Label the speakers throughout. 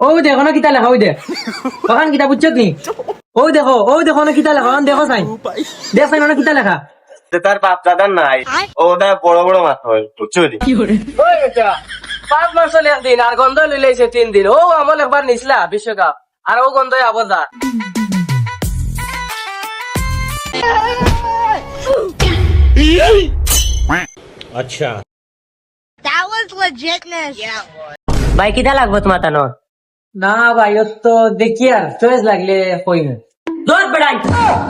Speaker 1: ও দেখো না কিতা লেখা ওই দেখ ওখান কিতা বুঝছত নি ও দেখো না কিতা লেখা ওখান দেখো সাইন দেখ সাইন না কিতা লেখা
Speaker 2: তার বাপ দাদার নাই ওটা বড় বড় মাছ হয় বুঝছো নি?
Speaker 1: ওই বেটা 5 মাস হলে একদিন আর গন্ধ লইলেছে 3 দিন ও আমল একবার নিছলা বিশ্বকাপ আর ও গন্ধ আবদা
Speaker 3: अच्छा
Speaker 4: That was legitness.
Speaker 5: ভাই কিটা লাগবো তোমার তানো
Speaker 1: না ভাই ও তো দেখি আর চয়েস লাগলে কই না
Speaker 5: দোর বেড়াই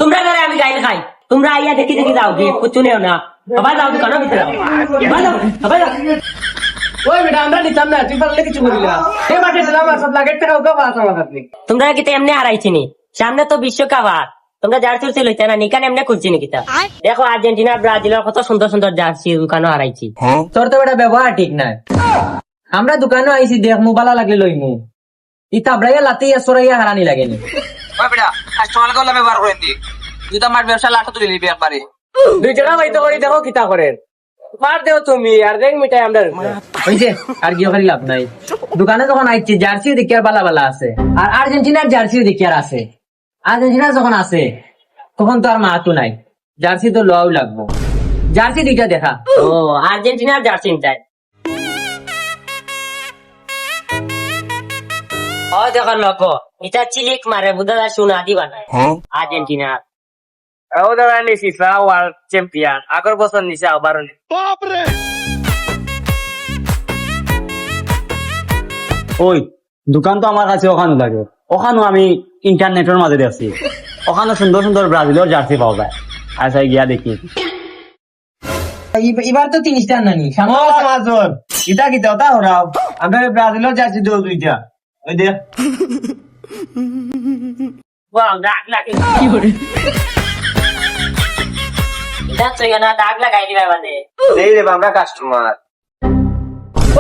Speaker 5: তোমরা ঘরে আমি গাইল খাই তোমরা আইয়া দেখি দেখি যাও কি কুছ নেও না আবার যাও দোকানে ভিতরে আবার যাও
Speaker 1: ওই বেটা আমরা নিতাম না তুই পারলে কিছু বলি না এই মাঠে ছিলাম আর 7 লাখ টাকা ওকে পাস আমার আপনি
Speaker 5: তোমরা কি এমনি হারাইছিনি সামনে তো বিশ্বকাপ আর তোমরা জার্সি উর্সি লইতে না নিকান এমনি খুঁজছি নাকি তা দেখো আর্জেন্টিনা ব্রাজিলের কত সুন্দর সুন্দর জার্সি দোকানও হারাইছি
Speaker 1: তোর তো বেটা ব্যবহার ঠিক নাই আমরা দোকানে আইছি দেখ মোবাইল লাগলে লইমু ইতা ব্রাইয়া লাতিয়া সরাইয়া হারানি লাগেনি
Speaker 6: ওই বেটা কাস্টমার গুলো ব্যবহার করেন দি যদি আমার ব্যবসা লাঠা তুলে নিবি একবারে
Speaker 1: দুই টাকা বাইতো করে দেখো কিতা করেন মার দেও তুমি আর দেখ মিটাই আমরা হইছে আর কি খালি লাভ নাই দোকানে যখন আইছি জার্সি দেখি আর বালা বালা আছে আর আর্জেন্টিনার জার্সি দেখি আর আছে আর্জেন্টিনা যখন আছে তখন তো আর মাহাতু নাই জার্সি তো লও লাগবো জার্সি দুইটা দেখা
Speaker 5: ও আর্জেন্টিনার জার্সি চাই ও দেখো লোক এটা চিলিক মারে বুঝা শোনা দিবা না আর্জেন্টিনার
Speaker 1: ও দাঁড়ানি ফিফা ওয়ার্ল্ড চ্যাম্পিয়ন আগের বছর নিচে আবার
Speaker 7: ওই দোকান তো আমার কাছে ওখানে লাগে ওখানেও আমি ইন্টারনেটের মাঝে দেখছি ওখানে সুন্দর সুন্দর ব্রাজিলের জার্সি পাওয়া যায় আচ্ছা গিয়া দেখি
Speaker 1: এবার তো 30টা নানি
Speaker 7: ইটা কিতা ওটা হরাও আমরা ব্রাজিলের জার্সি দেবো দুইটা ওই দেখ
Speaker 5: ওয়াও দাগ লাগে এটা তো না দাগ লাগাই দিবা বাদে
Speaker 2: এই রে আমরা কাস্টমার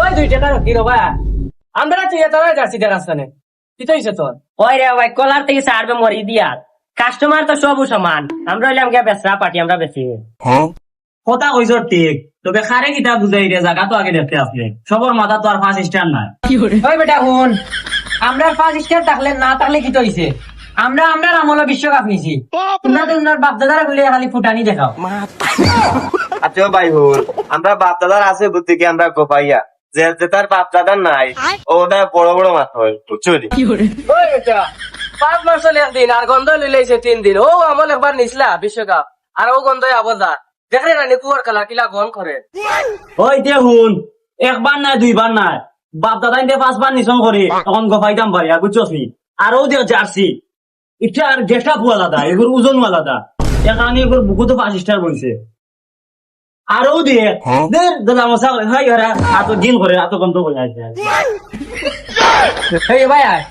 Speaker 1: ওই 2 টাকা কি রে ভাই আমরা চিয়া তো জার্সি দেখার রাস্তানে কি তো হইছে তোর
Speaker 5: ওই রে ভাই কলার থেকে সারবে মরি দিয়া কাস্টমার তো সব সমান আমরা হইলাম গিয়া বেচরা পার্টি আমরা বেশি
Speaker 7: কথা কইছ ঠিক তবে খারে কিতা বুঝাই রে জায়গা তো আগে দেখতে আসলে সবার মাথা তো আর 5 স্টার নাই
Speaker 1: ওই বেটা শুন আমরা 5 স্টার থাকলে না থাকলে কি তো হইছে আমরা আমল বিশ্বকাপ নিছি তোমরা তো তোমার বাপ দাদারা গুলি খালি ফুটানি দেখাও
Speaker 2: আচ্ছা ভাই হল আমরা বাপ দাদার আছে বুদ্ধি কি আমরা গোপাইয়া যে তার বাপ দাদার নাই ওটা বড় বড় মাছ হয় বুঝছো নি?
Speaker 1: ওই বেটা 5 মাস হলে একদিন আর গন্ধ লইলেছে 3 দিন ও আমল একবার নিছলা বিশ্বকাপ আর ও গন্ধ আবদা দেখলে না কুয়ার কালার কিলা গন করে
Speaker 7: ওই দেখুন একবার নাই দুইবার নাই বাপ দাদা ইন্দে 5 বার নিছন করে তখন গোফাইতাম পারি আর বুঝছস নি আর ও দেখ জার্সি এটা আর গেটা আলাদা এগুলো ওজন আলাদা এখানে এগুলো বুকু তো 5 স্টার বলছে আর ও দিয়ে দাদা মশা হয় ওরা এত দিন করে এত গন্ধ করে আছে
Speaker 1: এই ভাই আয়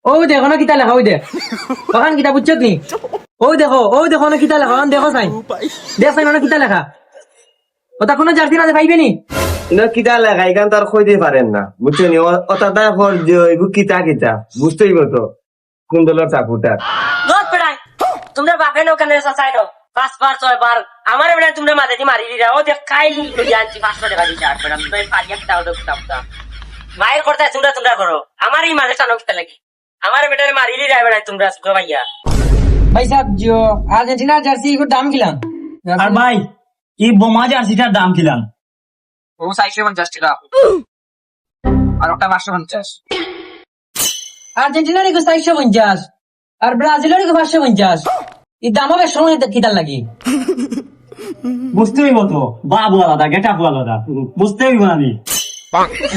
Speaker 1: ও দেখো না কিতা লেখা ওই দেখ ওখান কিতা বুঝছত নি ও দেখো না কিতা লেখা ওখান দেখো সাইন দেখ সাইন না কিতা লেখা ওটা কোনো জার্সি না পাইবে নি
Speaker 2: না কিতা লেখা এখান তার কইতে পারেন না বুঝছো নি ওটা তার ফর যে কিতা কিতা বুঝতেই মতো কুন্দলের চাকুটা
Speaker 5: লোক পেড়াই তোমরা বাপে ওখানে চাই দাও 5 বার 6 বার আমার বেড়া তোমরা মাঝে দিয়ে মারি দিরা ও দেখ কাইল লই আনছি 500 টাকা দিছে আর বেড়া তুমি পারি একটা ওটা কুতামটা মায়ের করতে তোমরা করো আমার এই মাঝে টানো কিতা লাগি আমার বেটারে মারি দিরা বেড়া তোমরা সুখা ভাইয়া
Speaker 1: ভাই সাহেব জিও আর্জেন্টিনার জার্সি এর দাম কিলাম
Speaker 7: আর ভাই এই বোমা জার্সিটার দাম কিলাম
Speaker 6: ও 450 টাকা আর একটা 550
Speaker 1: আর্জেন্টিনার এগো 450 আর ব্রাজিলের এগো 550 এই দামও বেশ সময় কিতার লাগি
Speaker 7: বুঝতেই মতো বাবু আলাদা গেটা আলাদা বুঝতেই মানি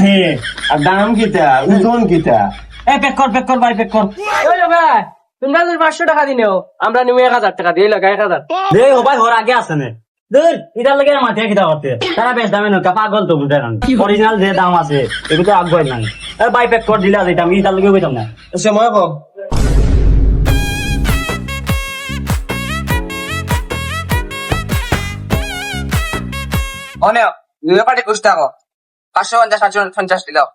Speaker 7: হ্যাঁ
Speaker 2: আর দাম কিতা ওজন কিতা
Speaker 7: পেক কর ভাই পেক কর
Speaker 1: ওই ভাই তোমরা যদি 500 টাকা দিনেও আমরা নিউ 1000 টাকা দিয়ে লাগা 1000
Speaker 7: রে ও ভাই ওর আগে আছে না ধর এটার লাগে মাঠে কিতা করতে তারা বেশ দামে নকা পাগল তো বুঝতে না অরিজিনাল যে দাম আছে এগুলো আগবই নাই আর ভাই পেক কর দিলা যেটা আমি এটার লাগে কইতাম না
Speaker 2: সময় কম
Speaker 6: অনেক দুই পার্টি খুঁজতে থাকো 550 750 দিলাও